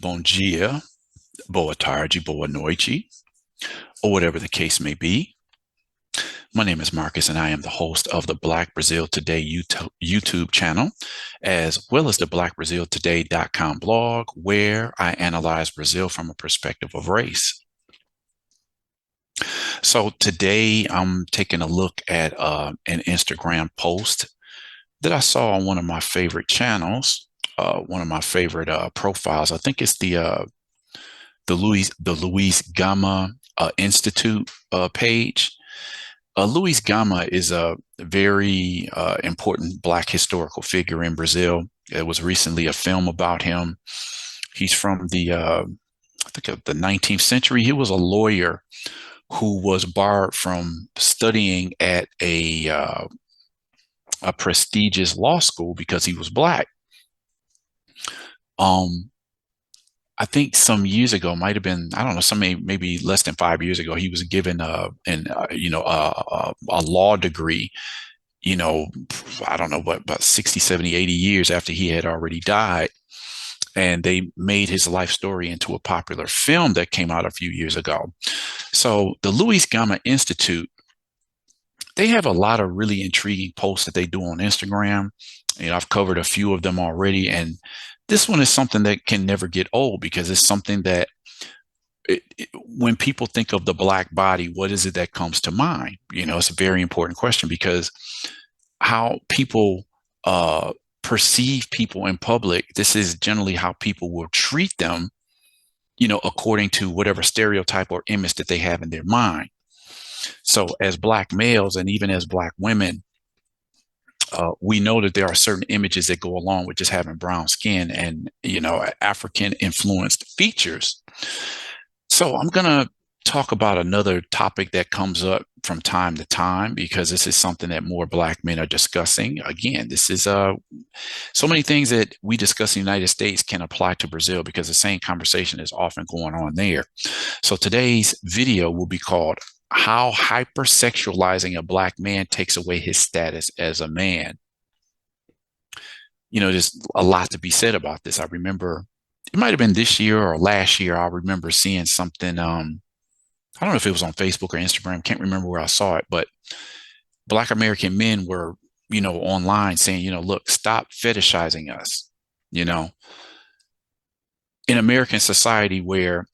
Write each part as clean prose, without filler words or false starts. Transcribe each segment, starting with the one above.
bom dia, boa tarde, boa noite, or whatever the case may be. My name is Marcus, and I am the host of the Black Brazil Today YouTube channel, as well as the blackbraziltoday.com blog, where I analyze Brazil from a perspective of race. So today I'm taking a look at an Instagram post that I saw on one of my favorite channels, one of my favorite profiles. I think it's the Luis Gama Institute page. Luis Gama is a very important Black historical figure in Brazil. There was recently a film about him. He's from I think of the 19th century. He was a lawyer who was barred from studying at a prestigious law school because he was Black. I think some years ago, might have been, I don't know, maybe less than 5 years ago, he was given a law degree, I don't know, what, about 60, 70, 80 years after he had already died. And they made his life story into a popular film that came out a few years ago. So the Luis Gama Institute, they have a lot of really intriguing posts that they do on Instagram. I've covered a few of them already, and this one is something that can never get old because it's something that when people think of the Black body, what is it that comes to mind? It's a very important question because how people perceive people in public, this is generally how people will treat them, according to whatever stereotype or image that they have in their mind. So as Black males and even as Black women, we know that there are certain images that go along with just having brown skin and, African influenced features. So I'm going to talk about another topic that comes up from time to time because this is something that more Black men are discussing. Again, this is so many things that we discuss in the United States can apply to Brazil because the same conversation is often going on there. So today's video will be called How Hypersexualizing a Black Man Takes Away His Status as a Man. There's a lot to be said about this. I remember it might have been this year or last year. I remember seeing something. I don't know if it was on Facebook or Instagram. Can't remember where I saw it, but Black American men were, online saying, look, stop fetishizing us. In American society where,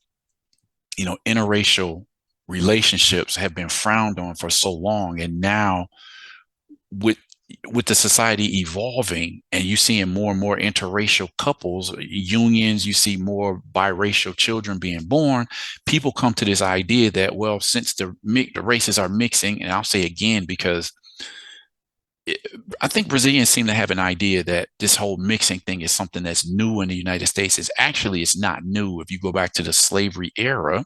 interracial relationships have been frowned on for so long, and now with the society evolving and you seeing more and more interracial couples, unions, you see more biracial children being born, people come to this idea that, well, since the races are mixing, and I'll say again because I think Brazilians seem to have an idea that this whole mixing thing is something that's new in the United States. It's not new. If you go back to the slavery era,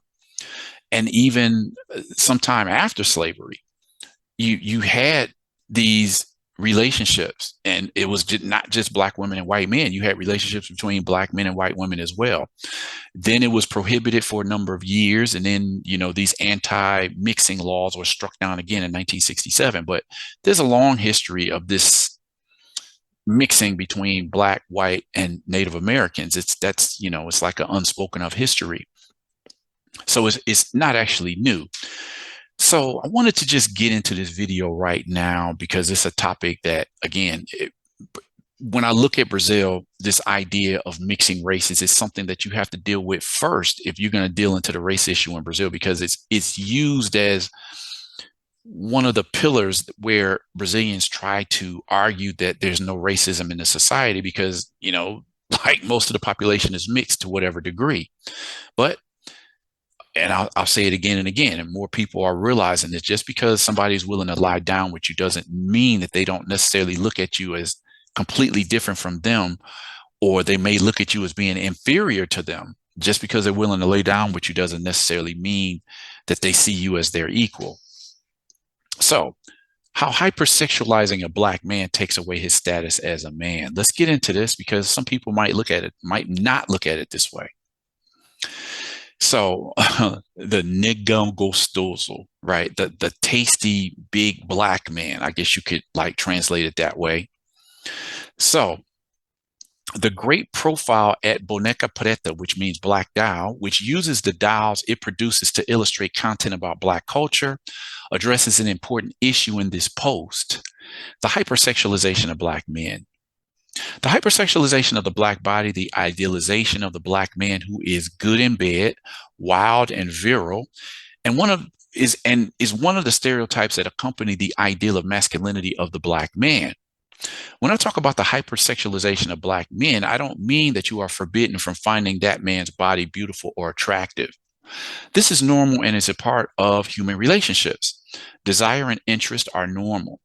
and even sometime after slavery, you had these relationships, and it was not just Black women and white men. You had relationships between Black men and white women as well. Then it was prohibited for a number of years, and then these anti-mixing laws were struck down again in 1967. But there's a long history of this mixing between Black, white, and Native Americans. It's like an unspoken of history. So it's not actually new. So I wanted to just get into this video right now because it's a topic that, again, when I look at Brazil, this idea of mixing races is something that you have to deal with first if you're going to deal into the race issue in Brazil, because it's used as one of the pillars where Brazilians try to argue that there's no racism in the society because, like most of the population is mixed to whatever degree. But and I'll say it again and again, and more people are realizing that just because somebody is willing to lie down with you doesn't mean that they don't necessarily look at you as completely different from them, or they may look at you as being inferior to them. Just because they're willing to lay down with you doesn't necessarily mean that they see you as their equal. So, how hypersexualizing a Black man takes away his status as a man. Let's get into this because some people might not look at it this way. So the negão gostoso, right? The tasty big Black man, I guess you could translate it that way. So The great profile at Boneca Preta, which means Black Dial, which uses the dials it produces to illustrate content about Black culture, addresses an important issue in this post: the hypersexualization of Black men. The hypersexualization of the Black body, the idealization of the Black man who is good in bed, wild and virile, and is one of the stereotypes that accompany the ideal of masculinity of the Black man. When I talk about the hypersexualization of Black men, I don't mean that you are forbidden from finding that man's body beautiful or attractive. This is normal and is a part of human relationships. Desire and interest are normal.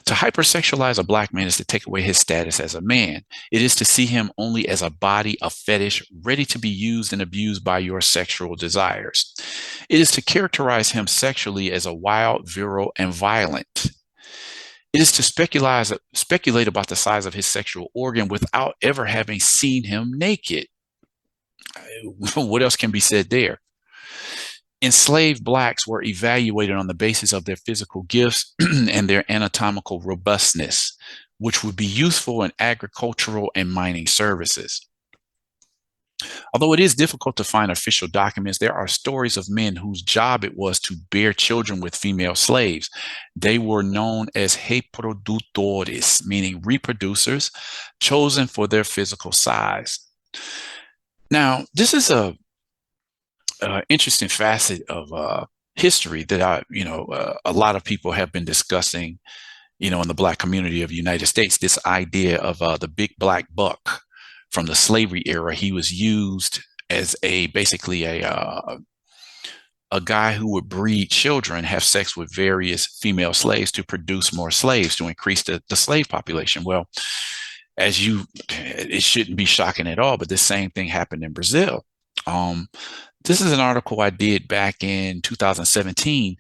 To hypersexualize a Black man is to take away his status as a man. It is to see him only as a body, a fetish, ready to be used and abused by your sexual desires. It is to characterize him sexually as a wild, virile, and violent. It is to speculate about the size of his sexual organ without ever having seen him naked. What else can be said there? Enslaved Blacks were evaluated on the basis of their physical gifts and their anatomical robustness, which would be useful in agricultural and mining services. Although it is difficult to find official documents, there are stories of men whose job it was to bear children with female slaves. They were known as reproductores, meaning reproducers, chosen for their physical size. Now, this is a interesting facet of history that a lot of people have been discussing, in the Black community of the United States. This idea of the big black buck from the slavery era. He was used as basically a guy who would breed children, have sex with various female slaves to produce more slaves to increase the slave population. Well, it shouldn't be shocking at all, but the same thing happened in Brazil. This is an article I did back in 2017,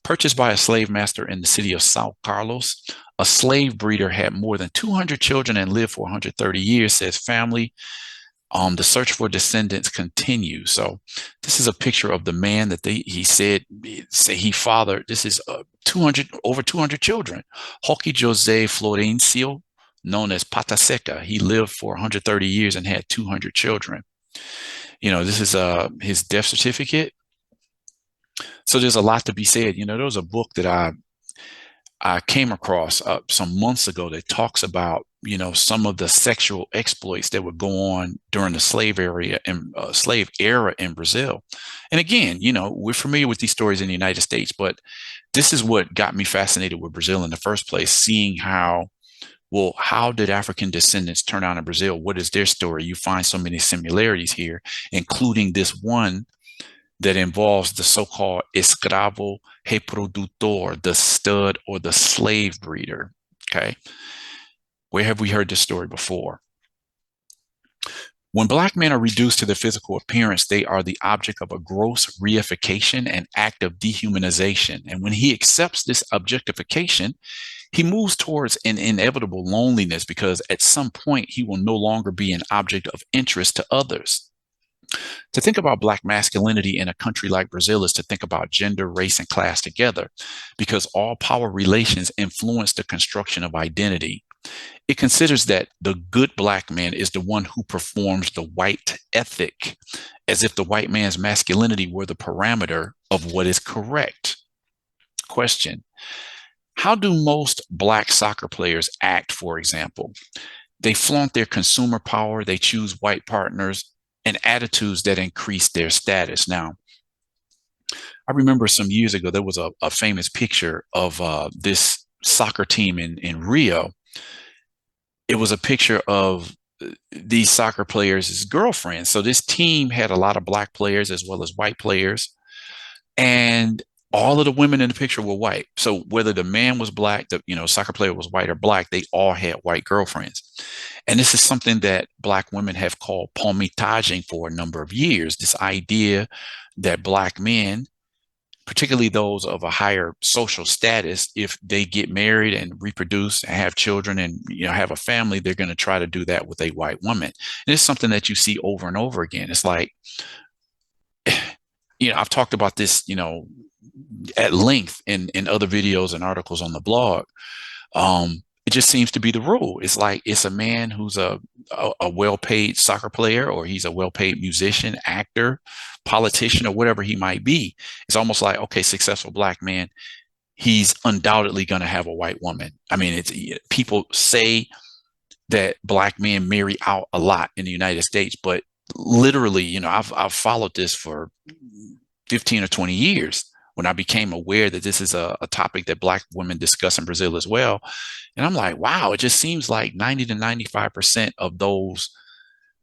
purchased by a slave master in the city of Sao Carlos. A slave breeder had more than 200 children and lived for 130 years, says family. The search for descendants continues. So this is a picture of the man that he said he fathered. This is over 200 children. Roque Jose Florencio, known as Pata Seca. He lived for 130 years and had 200 children. This is his death certificate. So there's a lot to be said. There was a book that I came across some months ago that talks about, some of the sexual exploits that would go on during the slave era in Brazil. And again, we're familiar with these stories in the United States, but this is what got me fascinated with Brazil in the first place, seeing how did African descendants turn out in Brazil? What is their story? You find so many similarities here, including this one that involves the so-called escravo reprodutor, the stud or the slave breeder. Okay. Where have we heard this story before? When Black men are reduced to their physical appearance, they are the object of a gross reification and act of dehumanization. And when he accepts this objectification, he moves towards an inevitable loneliness, because at some point he will no longer be an object of interest to others. To think about Black masculinity in a country like Brazil is to think about gender, race, and class together, because all power relations influence the construction of identity. It considers that the good Black man is the one who performs the white ethic, as if the white man's masculinity were the parameter of what is correct. Question: how do most Black soccer players act, for example? They flaunt their consumer power, they choose white partners, and attitudes that increase their status. Now, I remember some years ago, there was a famous picture of this soccer team in Rio. It was a picture of these soccer players' girlfriends. So this team had a lot of Black players as well as white players. And all of the women in the picture were white. So whether the man was Black, the soccer player was white or Black, they all had white girlfriends. And this is something that Black women have called palmitaging for a number of years. This idea that Black men, particularly those of a higher social status, if they get married and reproduce and have children and have a family, they're going to try to do that with a white woman. And it's something that you see over and over again. It's like, I've talked about this, at length in other videos and articles on the blog. It just seems to be the rule. It's like it's a man who's a well-paid soccer player, or he's a well-paid musician, actor, politician, or whatever he might be. It's almost like, okay, successful black man, he's undoubtedly going to have a white woman. I mean, it's people say that black men marry out a lot in the United States, but literally, I've followed this for 15 or 20 years when I became aware that this is a topic that black women discuss in Brazil as well. And I'm like, wow, it just seems like 90 to 95% of those,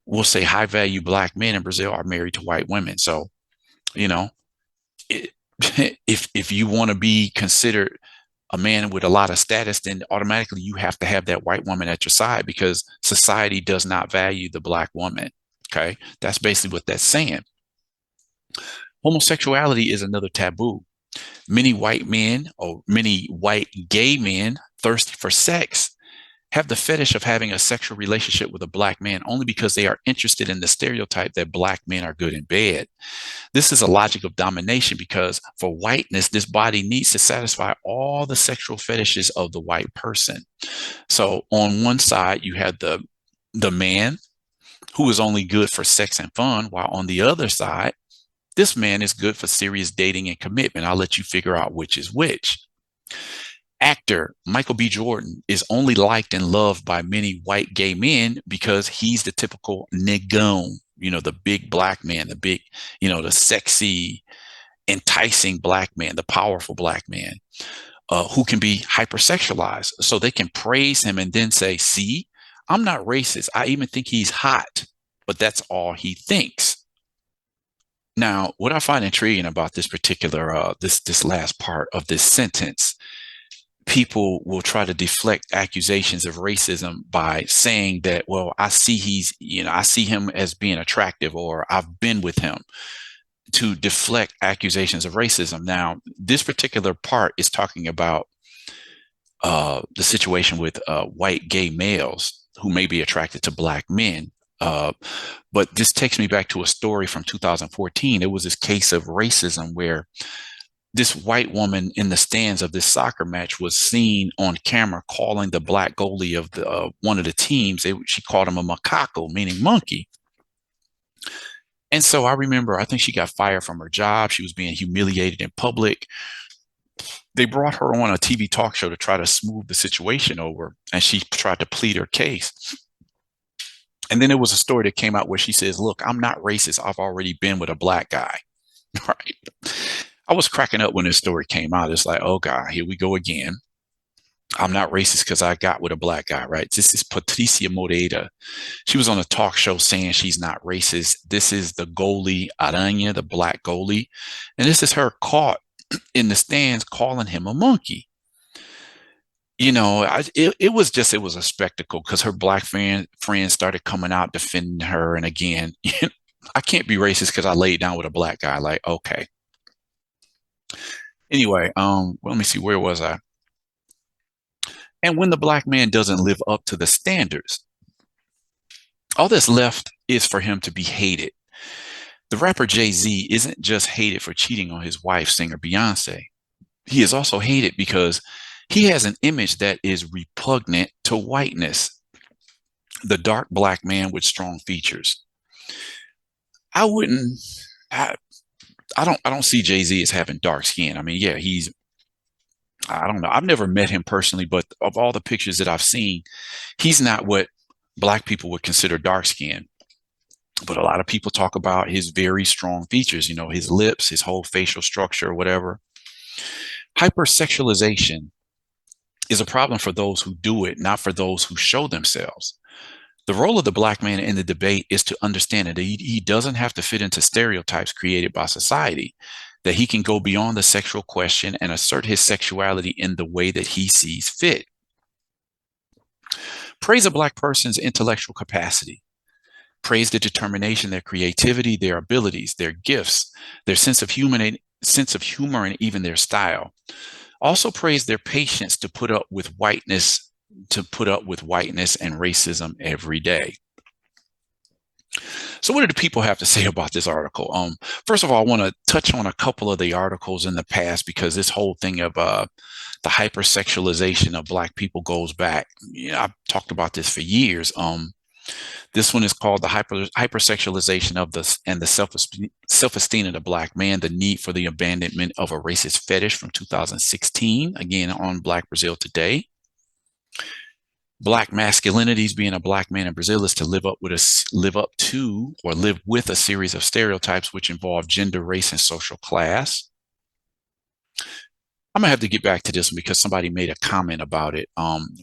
we'll say, high value black men in Brazil are married to white women. So, you know, it, if you want to be considered a man with a lot of status, then automatically you have to have that white woman at your side because society does not value the black woman. Okay. That's basically what that's saying. Homosexuality is another taboo. Many white men, or many white gay men thirsty for sex, have the fetish of having a sexual relationship with a black man only because they are interested in the stereotype that black men are good in bed. This is a logic of domination because for whiteness, this body needs to satisfy all the sexual fetishes of the white person. So on one side, you have the man who is only good for sex and fun, while on the other side, this man is good for serious dating and commitment. I'll let you figure out which is which. Actor Michael B. Jordan is only liked and loved by many white gay men because he's the typical nigone, the big black man, the big, the sexy, enticing black man, the powerful black man, who can be hypersexualized. So they can praise him and then say, see, I'm not racist. I even think he's hot, but that's all he thinks. Now, what I find intriguing about this particular, this last part of this sentence, people will try to deflect accusations of racism by saying that, well, I see him as being attractive, or I've been with him, to deflect accusations of racism. Now, this particular part is talking about the situation with white gay males who may be attracted to black men. But this takes me back to a story from 2014. It was this case of racism where this white woman in the stands of this soccer match was seen on camera calling the black goalie of the one of the teams. She called him a macaco, meaning monkey. And so I remember, I think she got fired from her job. She was being humiliated in public. They brought her on a TV talk show to try to smooth the situation over, and she tried to plead her case. And then there was a story that came out where she says, look, I'm not racist. I've already been with a black guy. Right. I was cracking up when this story came out. It's like, oh God, here we go again. I'm not racist because I got with a black guy, right? This is Patricia Moreira. She was on a talk show saying she's not racist. This is the goalie, Aranha, the black goalie. And this is her caught in the stands calling him a monkey. It was a spectacle because her black friends started coming out defending her. And again, I can't be racist because I laid down with a black guy. Like, okay. Anyway, well, let me see, where was I? And when the black man doesn't live up to the standards, all that's left is for him to be hated. The rapper JayZ isn't just hated for cheating on his wife, singer Beyonce. He is also hated because he has an image that is repugnant to whiteness. The dark black man with strong features. I wouldn't, I, I don't see JayZ as having dark skin. I mean, yeah, I don't know. I've never met him personally, but of all the pictures that I've seen, he's not what black people would consider dark skin. But a lot of people talk about his very strong features, his lips, his whole facial structure, whatever. Hypersexualization is a problem for those who do it, not for those who show themselves. The role of the black man in the debate is to understand that he doesn't have to fit into stereotypes created by society, that he can go beyond the sexual question and assert his sexuality in the way that he sees fit. Praise a black person's intellectual capacity. Praise their determination, their creativity, their abilities, their gifts, their sense of humor, and even their style. Also praise their patience to put up with whiteness and racism every day. So what do the people have to say about this article? First of all, I want to touch on a couple of the articles in the past because this whole thing of the hypersexualization of Black people goes back. Yeah, I've talked about this for years. This one is called the hypersexualization of the and the self esteem of the Black man, the need for the abandonment of a racist fetish from 2016. Again, on Black Brazil Today. Black masculinities, being a Black man in Brazil, is to live up to or live with a series of stereotypes which involve gender, race, and social class. I'm gonna have to get back to this one because somebody made a comment about it.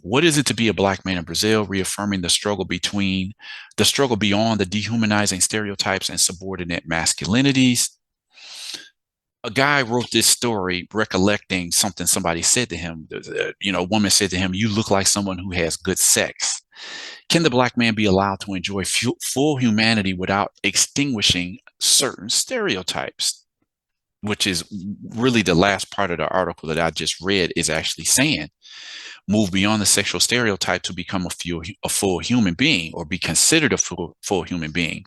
What is it to be a Black man in Brazil? Reaffirming the struggle beyond the dehumanizing stereotypes and subordinate masculinities. A guy wrote this story recollecting something somebody said to him. A woman said to him, "You look like someone who has good sex." Can the Black man be allowed to enjoy full humanity without extinguishing certain stereotypes? Which is really the last part of the article that I just read is actually saying, move beyond the sexual stereotype to become a full human being or be considered a full human being.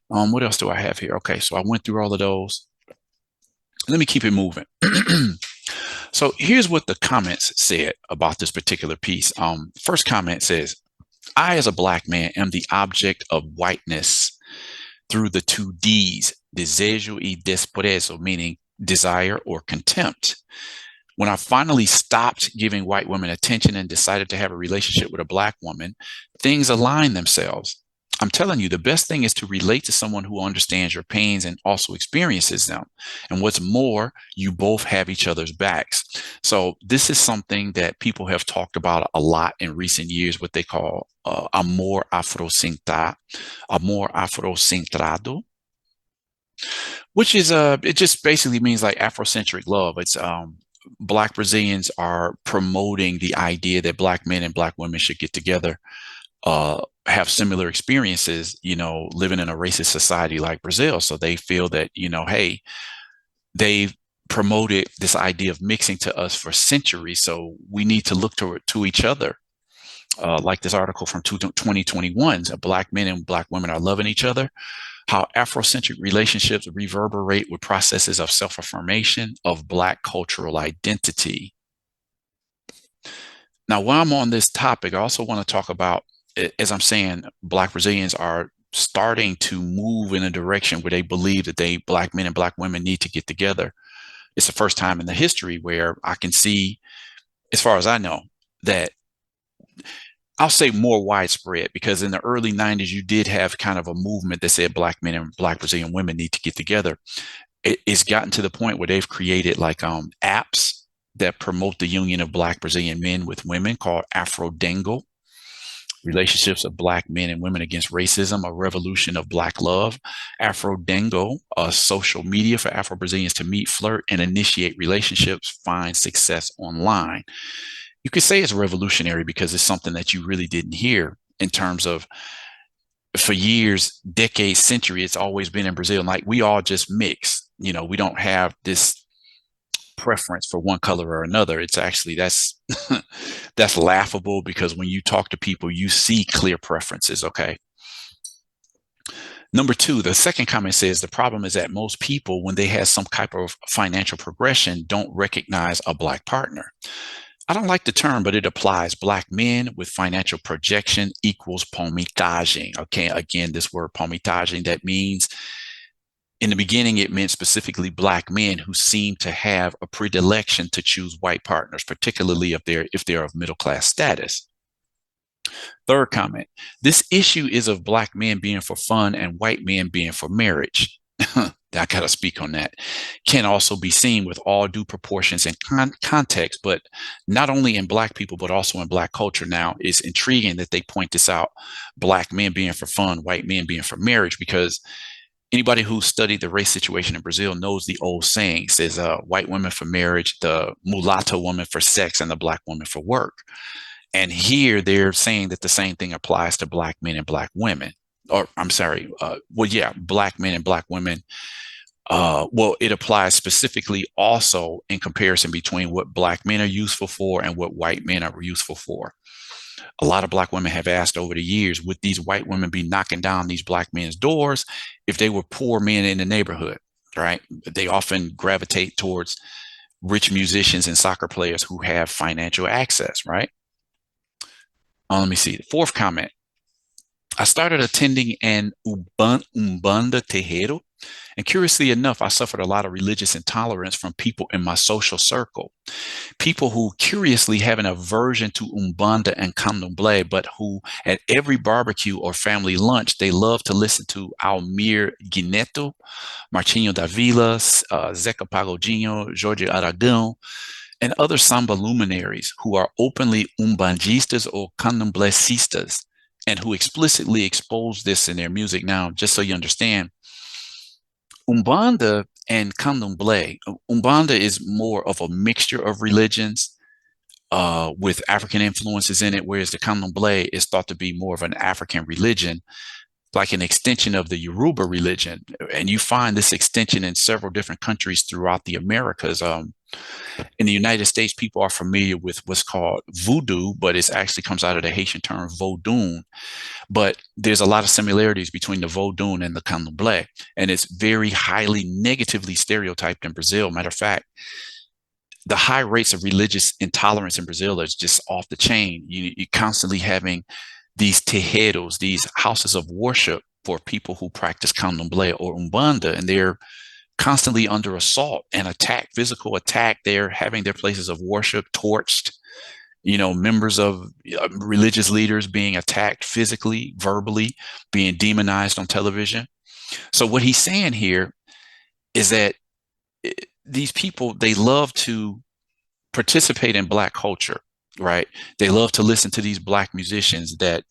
What else do I have here? Okay, so I went through all of those. Let me keep it moving. So here's what the comments said about this particular piece. First comment says, I, as a Black man, am the object of whiteness through the two D's, desejo y desprezo, meaning desire or contempt. When I finally stopped giving white women attention and decided to have a relationship with a Black woman, things aligned themselves. I'm telling you, the best thing is to relate to someone who understands your pains and also experiences them. And what's more, you both have each other's backs. So this is something that people have talked about a lot in recent years, what they call amor afrocentrado, which is it just basically means like Afrocentric love. It's Black Brazilians are promoting the idea that Black men and Black women should get together, have similar experiences, living in a racist society like Brazil. So they feel that, hey, they've promoted this idea of mixing to us for centuries. So we need to look to each other. Like this article from 2021, Black men and Black women are loving each other. How Afrocentric relationships reverberate with processes of self-affirmation of Black cultural identity. Now, while I'm on this topic, I also want to talk about, as I'm saying, Black Brazilians are starting to move in a direction where they believe that Black men and Black women need to get together. It's the first time in the history where I can see, as far as I know, that I'll say more widespread, because in the early 90s, you did have kind of a movement that said Black men and Black Brazilian women need to get together. It's gotten to the point where they've created like apps that promote the union of Black Brazilian men with women called Afrodengo, relationships of Black men and women against racism, a revolution of Black love. Afrodengo, a social media for Afro-Brazilians to meet, flirt, and initiate relationships, find success online. You could say it's revolutionary because it's something that you really didn't hear in terms of, for years, decades, centuries, it's always been in Brazil. Like we all just mix, we don't have this preference for one color or another. It's actually, that's that's laughable because when you talk to people, you see clear preferences. Okay. Number two, the second comment says the problem is that most people, when they have some type of financial progression, don't recognize a Black partner. I don't like the term, but it applies. Black men with financial projection equals palmitagem. Okay, again, this word palmitagem, that means, in the beginning, it meant specifically Black men who seem to have a predilection to choose white partners, particularly if they're of middle class status. Third comment, this issue is of Black men being for fun and white men being for marriage. I got to speak on that. Can also be seen with all due proportions and context, but not only in Black people, but also in Black culture. Now, it's intriguing that they point this out, Black men being for fun, white men being for marriage, because anybody who studied the race situation in Brazil knows the old saying says, white women for marriage, the mulatto woman for sex, and the Black woman for work. And here they're saying that the same thing applies to Black men and Black women. Or I'm sorry, Black men and Black women. It applies specifically also in comparison between what Black men are useful for and what white men are useful for. A lot of black women have asked over the years, would these white women be knocking down these black men's doors if they were poor men in the neighborhood, right? They often gravitate towards rich musicians and soccer players who have financial access, right? Let me see. The fourth comment. I started attending an Umbanda terreiro, and curiously enough, I suffered a lot of religious intolerance from people in my social circle. People who curiously have an aversion to Umbanda and Candomblé, but who at every barbecue or family lunch, they love to listen to Almir Guineto, Martinho da Vila, Zeca Pagodinho, Jorge Aragão, and other samba luminaries who are openly Umbandistas or Candomblécistas and who explicitly expose this in their music. Now, just so you understand, Umbanda and Candomblé, Umbanda is more of a mixture of religions with African influences in it, whereas the Candomblé is thought to be more of an African religion, like an extension of the Yoruba religion. And you find this extension in several different countries throughout the Americas. In the United States, people are familiar with what's called voodoo, but it actually comes out of the Haitian term vaudou. But there's a lot of similarities between the vaudou and the candomblé, and it's very highly negatively stereotyped in Brazil. Matter of fact, the high rates of religious intolerance in Brazil is just off the chain. You're constantly having these terreiros, these houses of worship for people who practice candomblé or umbanda, and they're constantly under assault and attack, physical attack. They're having their places of worship torched. Members of religious leaders being attacked physically, verbally, being demonized on television. So what he's saying here is that these people, they love to participate in Black culture, right? They love to listen to these Black musicians that,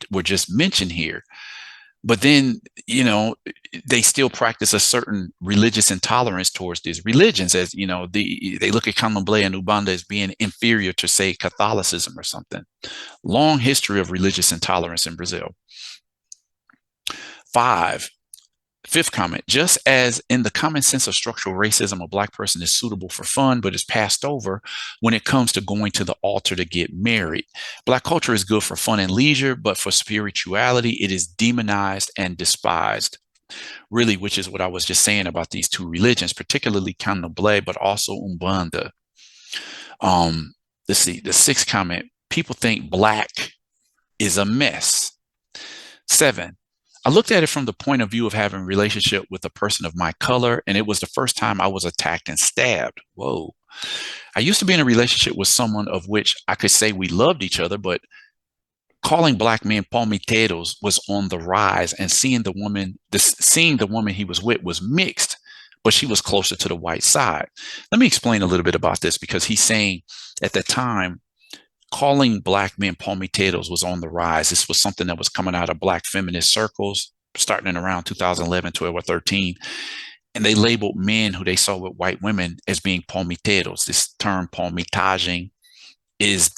were just mentioned here. But then, they still practice a certain religious intolerance towards these religions, as they look at Candomblé and Ubanda as being inferior to, say, Catholicism or something. Long history of religious intolerance in Brazil. Fifth comment, just as in the common sense of structural racism, a Black person is suitable for fun, but is passed over when it comes to going to the altar to get married. Black culture is good for fun and leisure, but for spirituality, it is demonized and despised. Really, which is what I was just saying about these two religions, particularly Candomblé, but also Umbanda. Let's see, the sixth comment, people think Black is a mess. 7, I looked at it from the point of view of having a relationship with a person of my color, and it was the first time I was attacked and stabbed. Whoa. I used to be in a relationship with someone of which I could say we loved each other, but calling Black men palmiteiros was on the rise, and seeing the woman he was with was mixed, but she was closer to the white side. Let me explain a little bit about this, because he's saying at the time, calling Black men palmiteiros was on the rise. This was something that was coming out of Black feminist circles starting in around 2011, 12, or 13. And they labeled men who they saw with white women as being palmiteiros. This term palmitagem is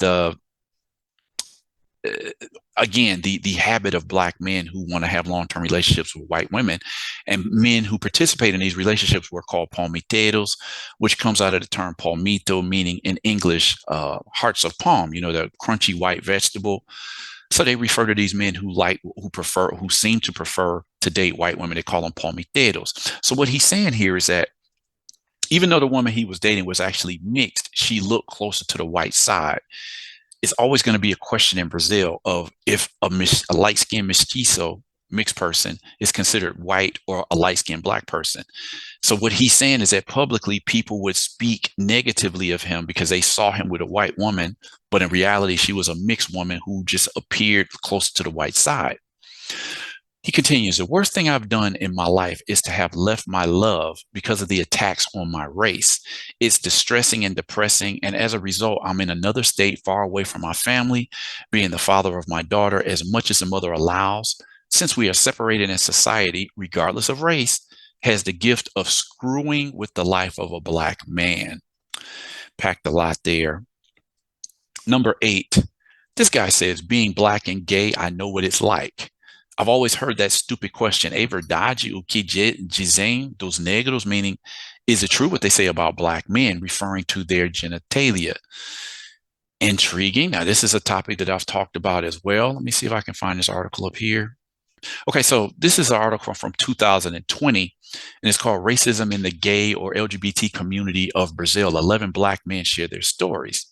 again, the habit of Black men who want to have long-term relationships with white women, and men who participate in these relationships were called palmiteiros, which comes out of the term palmito, meaning in English, hearts of palm, the crunchy white vegetable. So they refer to these men who seem to prefer to date white women. They call them palmiteiros. So what he's saying here is that even though the woman he was dating was actually mixed, she looked closer to the white side. It's always going to be a question in Brazil of if a light-skinned mestizo, mixed person, is considered white, or a light-skinned Black person. So what he's saying is that publicly people would speak negatively of him because they saw him with a white woman, but in reality, she was a mixed woman who just appeared closer to the white side. He continues, the worst thing I've done in my life is to have left my love because of the attacks on my race. It's distressing and depressing. And as a result, I'm in another state far away from my family, being the father of my daughter as much as the mother allows. Since we are separated in society, regardless of race, has the gift of screwing with the life of a Black man. Packed a lot there. Number 8, this guy says, being Black and gay, I know what it's like. I've always heard that stupid question, é verdade o que dizem dos negros, meaning, is it true what they say about Black men, referring to their genitalia? Intriguing. Now, this is a topic that I've talked about as well. Let me see if I can find this article up here. Okay, so this is an article from 2020, and it's called Racism in the Gay or LGBT Community of Brazil. 11 Black men share their stories.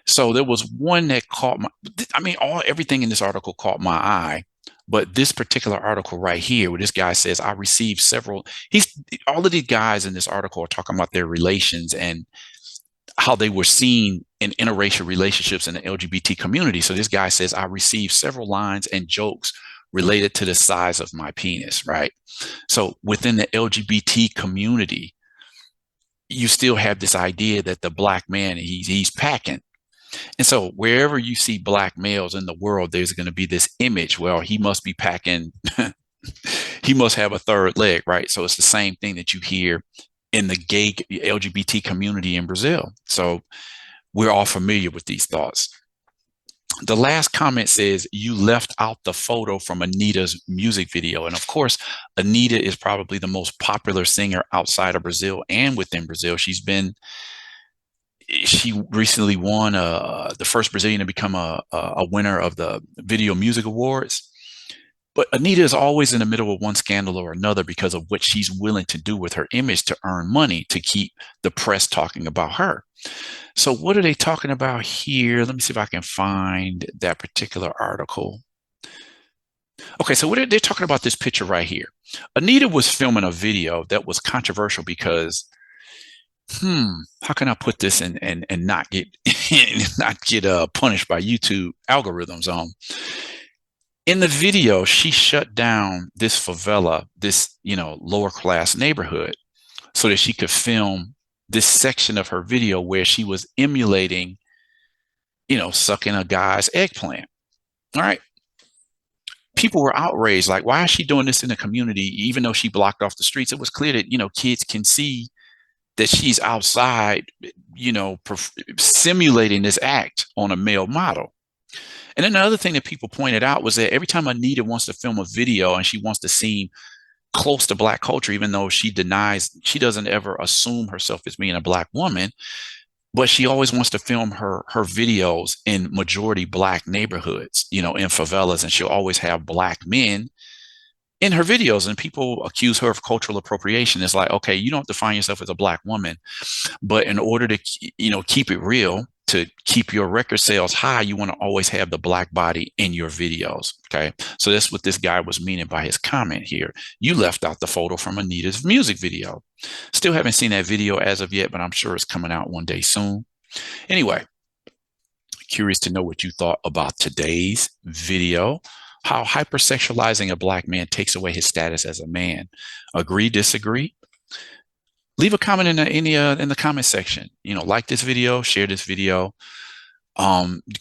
So there was one that caught my, I mean, everything in this article caught my eye. But this particular article right here, where this guy says, I received several, all of these guys in this article are talking about their relations and how they were seen in interracial relationships in the LGBT community. So this guy says, I received several lines and jokes related to the size of my penis, right? So within the LGBT community, you still have this idea that the black man, he's packing. And so wherever you see black males in the world, there's going to be this image. Well, he must be packing. He must have a third leg, right? So it's the same thing that you hear in the gay LGBT community in Brazil. So we're all familiar with these thoughts. The last comment says, you left out the photo from Anitta's music video. And of course, Anitta is probably the most popular singer outside of Brazil and within Brazil. She recently won the first Brazilian to become a winner of the Video Music Awards. But Anitta is always in the middle of one scandal or another because of what she's willing to do with her image to earn money to keep the press talking about her. So what are they talking about here? Let me see if I can find that particular article. Okay, so they're talking about this picture right here. Anitta was filming a video that was controversial because, how can I put this and not get not get punished by YouTube algorithms? In the video, she shut down this favela, this lower class neighborhood, so that she could film this section of her video where she was emulating, sucking a guy's eggplant. All right. People were outraged, like, why is she doing this in the community, even though she blocked off the streets? It was clear that, kids can see that she's outside, simulating this act on a male model. And then the other thing that people pointed out was that every time Anitta wants to film a video and she wants to seem close to Black culture, even though she denies, she doesn't ever assume herself as being a Black woman, but she always wants to film her videos in majority Black neighborhoods, in favelas, and she'll always have Black men in her videos, and people accuse her of cultural appropriation. It's like, okay, you don't define yourself as a Black woman, but in order to, keep it real, to keep your record sales high, you want to always have the Black body in your videos. Okay. So that's what this guy was meaning by his comment here. You left out the photo from Anitta's music video. Still haven't seen that video as of yet, but I'm sure it's coming out one day soon. Anyway, curious to know what you thought about today's video. How hypersexualizing a Black man takes away his status as a man. Agree, disagree? Leave a comment in the comment section. Like this video, share this video.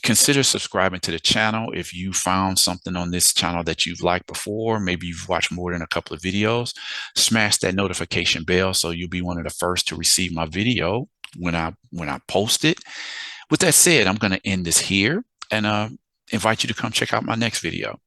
Consider subscribing to the channel if you found something on this channel that you've liked before. Maybe you've watched more than a couple of videos. Smash that notification bell so you'll be one of the first to receive my video when I post it. With that said, I'm going to end this here and invite you to come check out my next video.